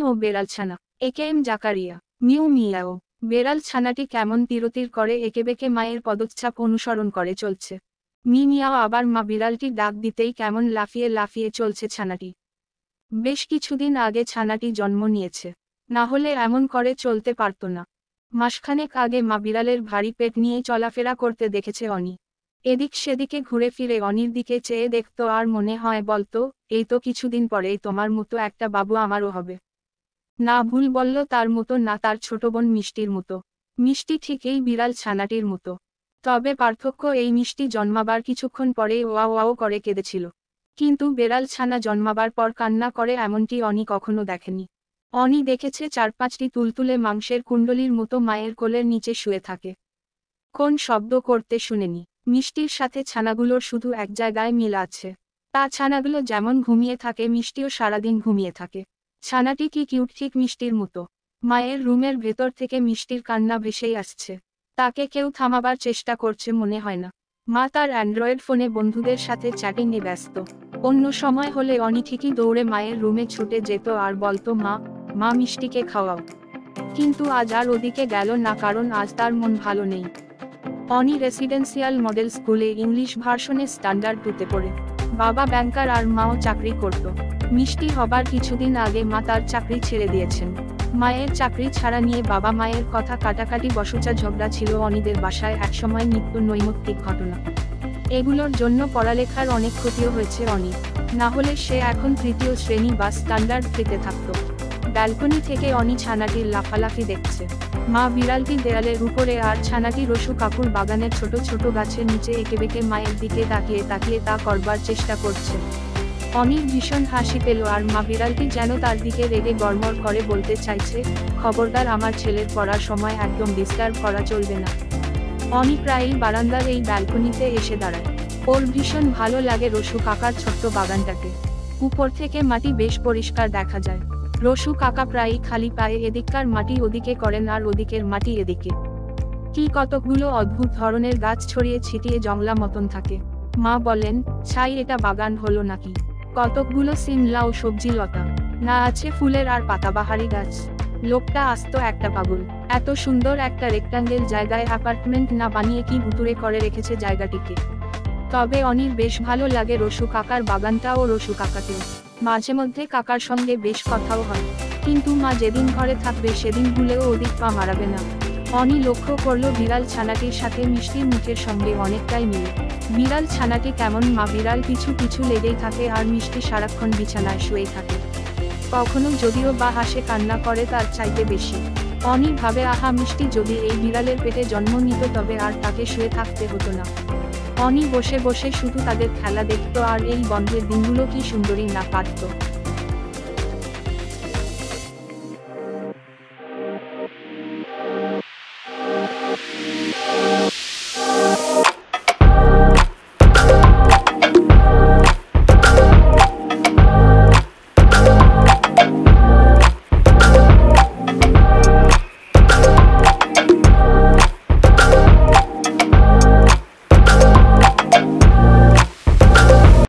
ও বেড়াল ছানা। একেএম জাকারিয়া। মিউ মিয়াও। বেড়াল ছানাটি কেমন তিরতির করে এঁকেবেঁকে মায়ের পদচ্ছাপ অনুসরণ করে চলছে। মি মিয়াও। আবার মা বিড়ালটি ডাক দিতেই কেমন লাফিয়ে লাফিয়ে চলছে ছানাটি। বেশ কিছুদিন আগে ছানাটি জন্ম নিয়েছে, না হলে এমন করে চলতে পারত না। মাসখানেক আগে মা বিড়ালের ভারী পেট নিয়ে চলাফেরা করতে দেখেছে অনি। এদিক সেদিকে ঘুরে ফিরে অনির দিকে চেয়ে দেখত আর মনে হয় বলতো, এই তো কিছুদিন পরেই তোমার মতো একটা বাবু আমারও হবে। না, ভুল বলল, তার মতো না, তার ছোট বোন মিষ্টির মতো। মিষ্টি ঠিক এই বিড়াল ছানাটির মতো। তবে পার্থক্য এই, মিষ্টি জন্মাবার কিছুক্ষণ পরেই ওয়াও ওয়াও করে কেঁদেছিল। কিন্তু বেড়াল ছানা জন্মাবার পর কান্না করে এমনটি অনি কখনো দেখেনি। অনি দেখেছে 4-5টি তুলতুলে মাংসের কুণ্ডলির মতো মায়ের কোলের নিচে শুয়ে থাকে। কোন শব্দ করতে শুনেনি। মিষ্টির সাথে ছানাগুলোর শুধু এক জায়গায় মিল আছে। তা ছানাগুলো যেমন ঘুমিয়ে থাকে মিষ্টিও সারাদিন ঘুমিয়ে থাকে। ছানাটি কি কিউট, ঠিক মিষ্টির মতো। মায়ের রুমের ভেতর থেকে মিষ্টির কান্না ভেসেই আসছে। তাকে কেউ থামাবার চেষ্টা করছে মনে হয় না। মা তার অ্যান্ড্রয়েড ফোনে বন্ধুদের সাথে চ্যাটিংয়ে ব্যস্ত। অন্য সময় হলে অনি ঠিকই দৌড়ে মায়ের রুমে ছুটে যেত আর বলতো, মা, মা মিষ্টিকে খাওয়াও। কিন্তু আজ আর ওদিকে গেল না, কারণ আজ তার মন ভালো নেই। অনি রেসিডেন্সিয়াল মডেল স্কুলে ইংলিশ ভার্সনে স্ট্যান্ডার্ড 2-তে পড়ে। বাবা ব্যাংকার আর মাও চাকরি করত। মিষ্টি হবার কিছুদিন আগে মা তার চাকরি ছেড়ে দিয়েছেন। মায়ের চাকরি ছাড়া নিয়ে বাবা মায়ের কথা কাটাকাটি বসুচা ঝগড়া ছিল অনিদের বাসায় একসময় নিত্য নৈমিত্তিক ঘটনা। এগুলোর জন্য পড়ালেখার অনেক ক্ষতিও হয়েছে অনি। না হলে সে এখন 3য় শ্রেণী বা স্ট্যান্ডার্ড 3-তে থাকত। ব্যালকনি থেকে অনি ছানাটির লাফালাফি দেখছে। মা বিড়ালটি দেয়ালের উপরে আর ছানাটি রসু কাকুর বাগানের ছোট ছোট গাছের নিচে এঁকেবেঁকে মায়ের দিকে তাকিয়ে তাকিয়ে তা করবার চেষ্টা করছে। অনির ভীষণ হাসি পেল আর মা বিড়ালটি যেন তার দিকে রেগে গড়মড় করে বলতে চাইছে, খবরদার, আমার ছেলের পড়ার সময় একদম ডিস্টার্ব করা চলবে না। অনি প্রায়ই বারান্দার এই ব্যালকনিতে এসে দাঁড়ায়। ওর ভীষণ ভালো লাগে রসু কাকার ছোট্ট বাগানটাকে। উপর থেকে মাটি বেশ পরিষ্কার দেখা যায়। রসু কাকা প্রায়ই খালি পায়ে এদিককার মাটি ওদিকে করেন আর ওদিকের মাটি এদিকে। কি কতকগুলো অদ্ভুত ধরনের গাছ ছড়িয়ে ছিটিয়ে জংলা মতন থাকে। মা বলেন, ছাই, এটা বাগান হলো নাকি? কতকগুলো সিম, লাউ, সবজি লতা, না আছে ফুলের আর পাতাবাহারি গাছ। লোকটা আস্ত একটা পাগল। এত সুন্দর একটা রেক্টাঙ্গেল জায়গায় অ্যাপার্টমেন্ট না বানিয়ে কি ভুতুড়ে করে রেখেছে জায়গাটিকে। তবে অনির বেশ ভালো লাগে রসু কাকার বাগানটা ও রসু কাকাকেও। মাঝে মধ্যে কাকার সঙ্গে বেশ কথাও হয়। কিন্তু মা যেদিন ঘরে থাকবে সেদিন ভুলেও ওদিক পা মারাবে না। অনি লক্ষ্য করলো বিড়াল ছানাটির সাথে মিষ্টির মুখের সঙ্গে অনেকটাই মিল। বিড়াল ছানাটি কেমন মা বিড়াল পিছু পিছু লেগেই থাকে আর মিষ্টি সারাক্ষণ বিছানায় শুয়েই থাকে। কখনো যদিও বা হাসে, কান্না করে তার চাইতে বেশি। অনি ভাবে, আহা, মিষ্টি যদি এই বিড়ালের পেটে জন্ম নিত তবে আর তাকে শুয়ে থাকতে হতো না। অনি বসে বসে শুধু তাদের খেলা দেখত আর এই বন্ধের দিনগুলো কি সুন্দরই না কাটত।